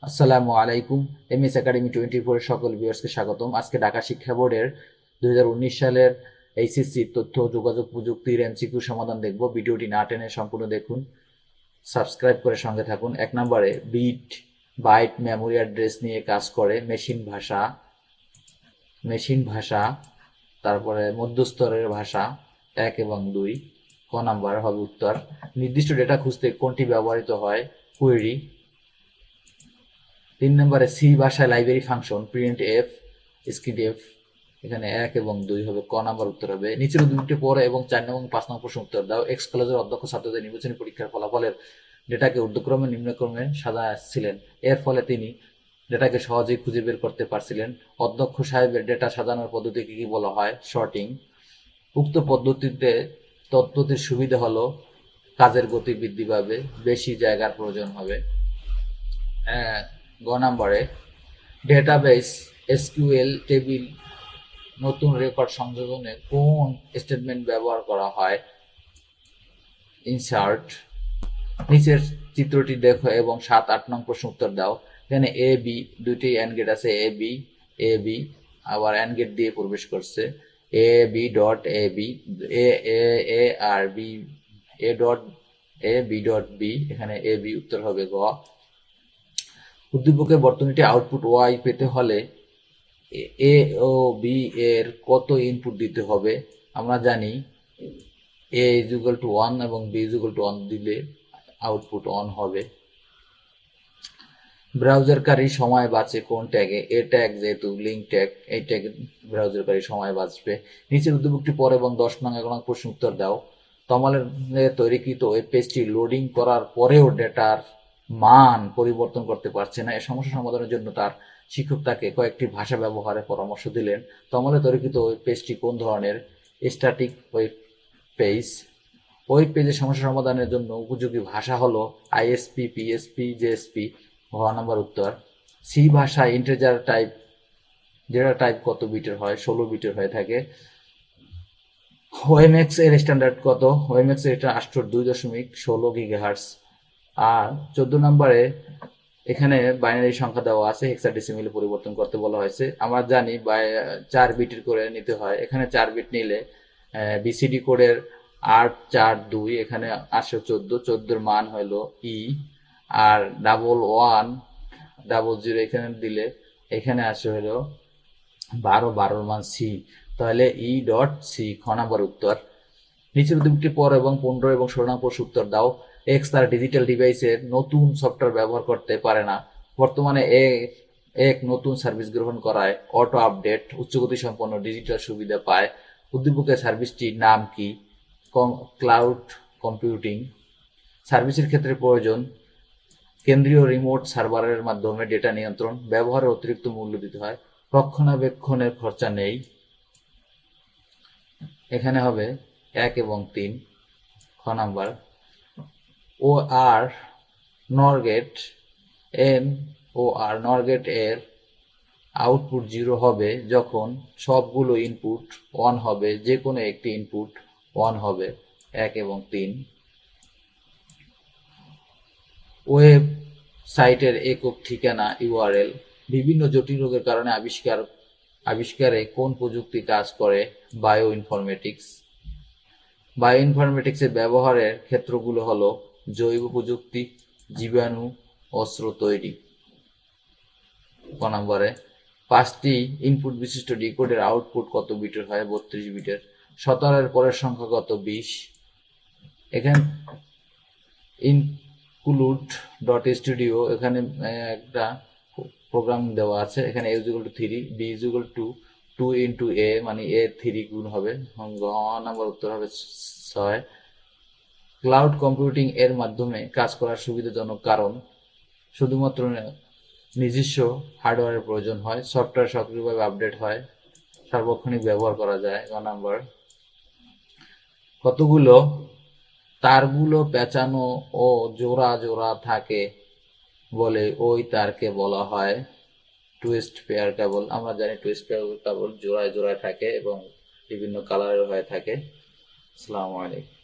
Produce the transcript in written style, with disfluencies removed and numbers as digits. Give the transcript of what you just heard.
আসসালামু আলাইকুম। MS academy 24 এর সকল ভিউয়ার্সকে স্বাগতম। আজকে ঢাকা শিক্ষা বোর্ডের 2019 সালের এইচএসসি তথ্য ও যোগাযোগ প্রযুক্তির এমসিকিউ সমাধান দেখব। ভিডিওটি না টেনে সম্পূর্ণ দেখুন, সাবস্ক্রাইব করে সঙ্গে থাকুন। 1 নম্বরে বিট, বাইট, মেমোরি অ্যাড্রেস নিয়ে কাজ করে মেশিন ভাষা, তারপরে মধ্যস্তরের ভাষা 1 এবং 2। ক নাম্বার হবে উত্তর। নির্দিষ্ট ডেটা খুঁজতে কোনটি ব্যবহৃত হয়? কোয়েরি। 3 নম্বরে সি ভাষায় লাইব্রেরি ফাংশন প্রিন্ট এফ, স্কিডএফ, এখানে 1 এবং 2 হবে। ক নাম্বার উত্তর হবে। নিচের দুটি পরে এবং 4 এবং 5 নম্বর প্রশ্ন উত্তর দাও। এক্স কলেজের অধ্যক্ষ ছাত্রদের নির্বাচনী পরীক্ষার ফলাফলের ডেটাকে ঊর্ধ্বক্রমে নিম্নক্রমে সাজাচ্ছিলেন। এর ফলে তিনি ডেটাকে সহজেই খুঁজে বের করতে পারছিলেন। অধ্যক্ষ সাহেবের ডেটা সাজানোর পদ্ধতিকে কি বলা হয়? শর্টিং। উক্ত পদ্ধতিতে তথ্যটির সুবিধা হলো কাজের গতি বৃদ্ধি পাবে, বেশি জায়গার প্রয়োজন হবে। গ নম্বরে ডেটাবেস এসকিউএল টেবিল নতুন রেকর্ড সংযোজনে কোন স্টেটমেন্ট ব্যবহার করা হয়? ইনসার্ট। নিচের চিত্রটি দেখো এবং 7-8 নং প্রশ্ন উত্তর দাও। এখানে এ বি দুইটি অ্যান্ড গেট আছে, এ বি আবার অ্যান্ড গেট দিয়ে প্রবেশ করছে। A B dot A B, A A A আর B, A dot A B dot B, এখানে এ বি উত্তর হবে গ। উদ্দীপকের বর্তনীটি আউটপুট ওয়াই পেতে হলে এ ও বি এর কত ইনপুট দিতে হবে? আমরা জানি এ ইজ ইকুয়াল টু 1 এবং বি ইজ ইকুয়াল টু 1 দিলে আউটপুট অন হবে। ব্রাউজারকারী সময় বাঁচে কোন ট্যাগে? এ ট্যাগ, যেহেতু লিঙ্ক ট্যাগ, এই ট্যাগে ব্রাউজারকারী সময় বাঁচবে। নিচের উদ্দীপকটি পর এবং 10 নং 11 নং প্রশ্ন উত্তর দাও। তমালের তৈরিকৃত ওয়েব পেজটি লোডিং করার পরেও ডেটার মান পরিবর্তন করতে পারছে না। এই সমস্যা সমাধানের জন্য তার শিক্ষক তাকে কয়েকটি ভাষা ব্যবহারের পরামর্শ দিলেন। তমালের তৈরিকৃত ওয়েব পেজটি কোন ধরনের? Static web page. ওয়েব পেজের সমস্যা সমাধানের জন্য উপযোগী ভাষা হলো আইএসপি, পিএসপি, জেএসপি। গ নাম্বার উত্তর। সি ভাষায় ইন্টিজার টাইপ ডেটা টাইপ কত বিটের হয়? 16 বিটের হয়ে থাকে। ওএমএক্স এর স্ট্যান্ডার্ড কত? ওএমএক্স এর এটা 2.16 গিগাহার্টজ। আর 14 নম্বরে এখানে বাইনারি সংখ্যা দেওয়া আছে, হেক্সাডেসিমেলে পরিবর্তন করতে বলা হয়েছে। আমরা জানি 4 বিটের করে নিতে হয়। এখানে 4 বিট নিলে বিসিডি কোডের 842, এখানে 814, 14 মান হলো ই, আর 1100 এখানে দিলে এখানে আসে হলো 12 মান সি, তাহলে ই ডট সি। খ নাম্বার উত্তর। নিচের দুটি পর এবং 15 এবং 16 নম্বর প্রশ্ন উত্তর দাও। এক্স তার ডিজিটাল ডিভাইসের নতুন সফটওয়্যার ব্যবহার করতে পারে না। বর্তমানে এক নতুন সার্ভিস গ্রহণ করায় অটো আপডেট উচ্চগতি সম্পন্ন ডিজিটাল সুবিধা পায়। উদ্দীপকের সার্ভিসটির নাম কি? Cloud computing. সার্ভিসের ক্ষেত্রে প্রয়োজন কেন্দ্রীয় রিমোট সার্ভারের মাধ্যমে ডেটা নিয়ন্ত্রণ, ব্যবহারের অতিরিক্ত মূল্য দিতে হয়, রক্ষণাবেক্ষণের খরচা নেই। এখানে হবে 1 এবং 3। খ নাম্বার। ও আর নরগেট এন ও আর নরগেট এর আউটপুট 0 হবে যখন সবগুলো ইনপুট 1 হবে, যে কোনো একটি ইনপুট 1 হবে। 1 এবং 3। ওয়েব সাইটের একক ঠিকানা ইউআরএল। বিভিন্ন জটিল রোগের কারণে আবিষ্কারে কোন প্রযুক্তি কাজ করে? Bio informatics. বায়ো ইনফরমেটিক্সের ব্যবহারের ক্ষেত্রগুলো হলো জৈব প্রযুক্তি, জীবাণু, অস্ত্র তৈরি। ক নম্বরে 5টি ইনপুট বিশিষ্ট ডিকোডের আউটপুট কত বিটের হয়? 32 বিটের। 17 এর পরের সংখ্যা কত? 20। এখানে ইনক্লুড ডট স্টুডিও, এখানে একটা প্রোগ্রাম দেওয়া আছে। এখানে a = 3, b = 2 ইন্টু a, মানে a 3 গুণ হবে। গ নাম্বার উত্তর হবে 6। ক্লাউড কম্পিউটিং এর মাধ্যমে কাজ করার সুবিধাজনক কারণ শুধুমাত্র নিজস্ব হার্ডওয়্যারের প্রয়োজন হয়, সফটওয়্যার সক্রিয়ভাবে আপডেট হয়, সার্বক্ষণিক ব্যবহার করা যায়। গ নাম্বার। কতগুলো তারগুলো পেঁচানো ও জোড়া জোড়া থাকে বলে ওই তারকে বলা হয় টুইস্ট পেয়ার কেবল। আমরা জানি টুইস্ট পেয়ার কেবল জোড়ায় জোড়ায় থাকে এবং বিভিন্ন কালারের হয়ে থাকে। আসসালামু আলাইকুম।